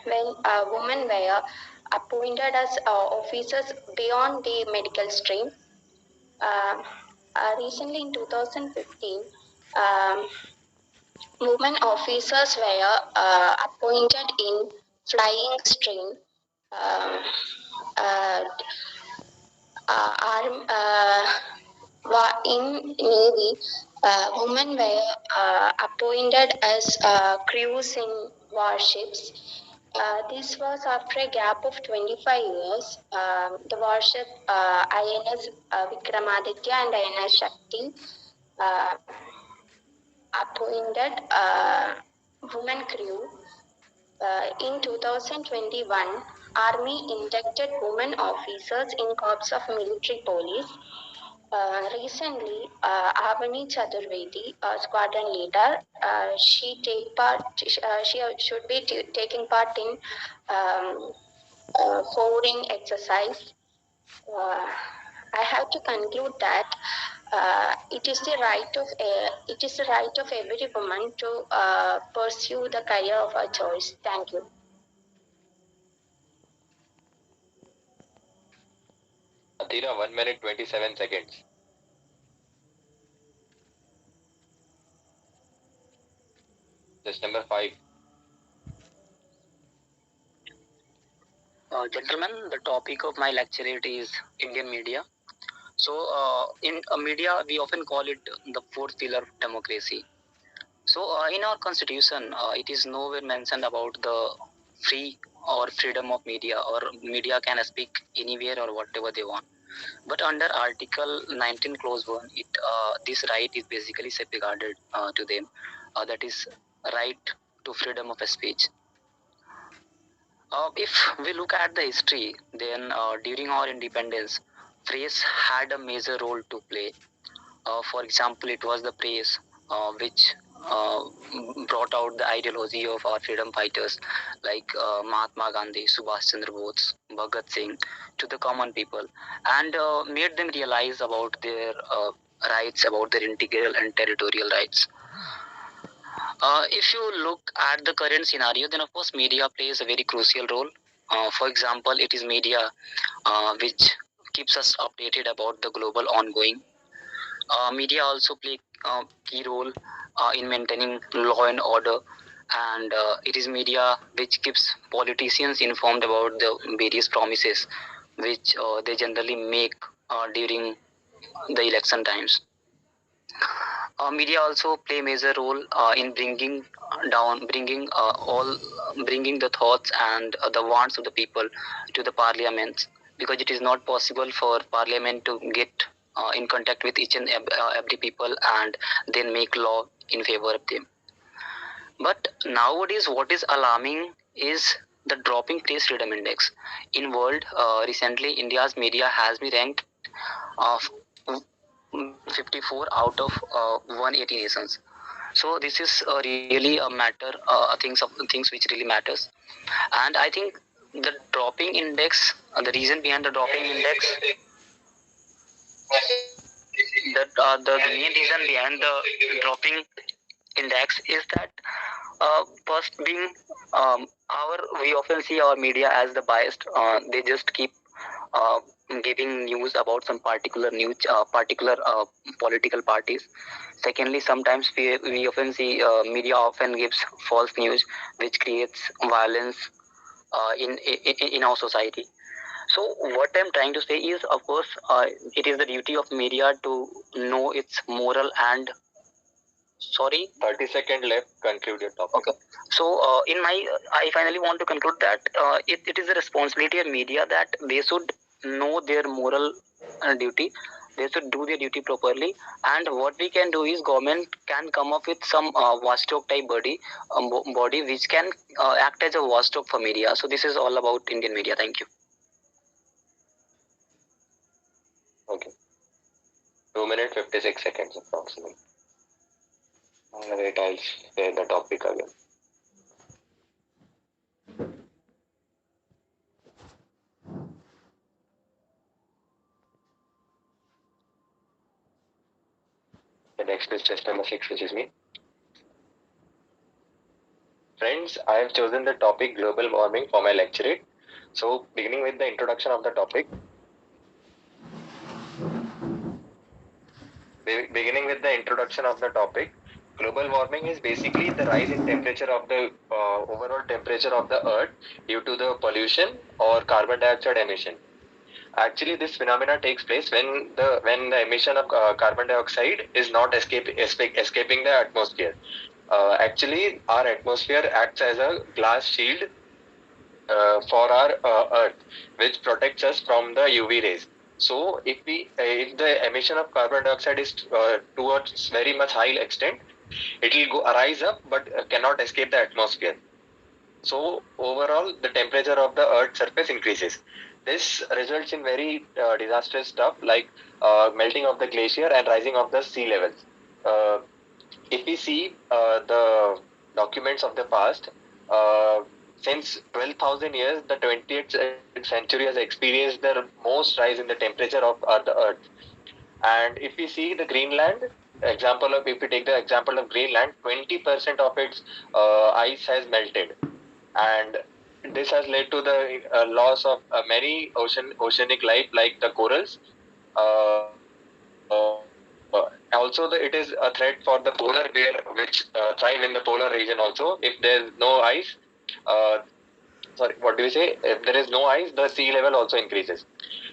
when women were appointed as officers beyond the medical stream. Recently, in 2015, um, women officers were appointed in flying stream. Um, uh, in Navy, women were appointed as crews in warships. This was after a gap of 25 years. The warship INS Vikramaditya and INS Shakti uh, appointed women crew. In 2021, Army inducted women officers in Corps of Military Police. Recently, Avani Chaturvedi, squadron leader, she should be taking part in forwarding exercise. I have to conclude that it is the right of every woman to pursue the career of her choice. Thank you. Athira, 1 minute 27 seconds. Just number 5. Gentlemen, the topic of my lecturette is Indian media. So, in media, we often call it the fourth pillar of democracy. So, in our constitution, it is nowhere mentioned about the free or freedom of media, or media can speak anywhere or whatever they want. But under Article 19 Clause 1, this right is basically safeguarded to them. That is right to freedom of speech. If we look at the history, then during our independence, press had a major role to play. For example, it was the press which brought out the ideology of our freedom fighters like Mahatma Gandhi, Subhash Chandra Bose, Bhagat Singh to the common people, and made them realize about their rights, about their integral and territorial rights. If you look at the current scenario, then of course media plays a very crucial role. For example, it is media which keeps us updated about the global ongoing. Media also play a key role in maintaining law and order, and it is media which keeps politicians informed about the various promises which they generally make during the election times. Media also play major role in bringing the thoughts and the wants of the people to the parliaments, because it is not possible for parliament to get in contact with each and every people and then make law in favor of them. But nowadays, what is alarming is the dropping press freedom index in world. Recently, India's media has been ranked of 154 out of 180 nations. So this is really a matter, things which really matters. And I think the dropping index, the reason behind the dropping index, the main reason behind the dropping index is that first being our we often see our media as the biased. They just keep uh, giving news about some particular political parties. Secondly, sometimes we often see media often gives false news which creates violence in our society. So what I'm trying to say is, of course, it is the duty of media to know its moral and 30 seconds left. Conclude your topic. Okay. So, I finally want to conclude that it is the responsibility of media that they should know their moral duty. They should do their duty properly. And what we can do is, government can come up with some watchdog type body which can act as a watchdog for media. So this is all about Indian media. Thank you. Okay. 2 minutes 56 seconds approximately. Wait, I'll share the topic again. The next is test number 6, which is me. Friends, I have chosen the topic global warming for my lecturette. So, beginning with the introduction of the topic. Beginning with the introduction of the topic, global warming is basically the rise in temperature of the overall temperature of the Earth due to the pollution or carbon dioxide emission. Actually, this phenomena takes place when the emission of carbon dioxide is not escaping the atmosphere. Actually, our atmosphere acts as a glass shield for our Earth, which protects us from the UV rays. So, if the emission of carbon dioxide is towards very much high extent, it will go rise up but cannot escape the atmosphere. So overall, the temperature of the Earth's surface increases. This results in very disastrous stuff like melting of the glacier and rising of the sea levels. Uh, if we see the documents of the past, uh, since 12,000 years, the 20th century has experienced the most rise in the temperature of the Earth. And if we see the Greenland example of, if we take the example of Greenland, 20% of its ice has melted, and this has led to the loss of many oceanic life like the corals. Also, it is a threat for the polar bear, which thrive in the polar region also. If there is no ice, uh, sorry, what do we say? If there is no ice, the sea level also increases.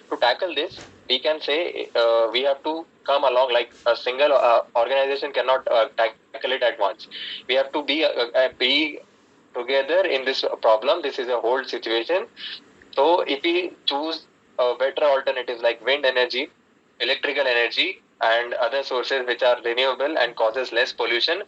To tackle this, we can say we have to come along, like a single organization cannot tackle it at once. We have to be together in this problem. This is a whole situation. So if we choose better alternatives like wind energy, electrical energy, and other sources which are renewable and causes less pollution,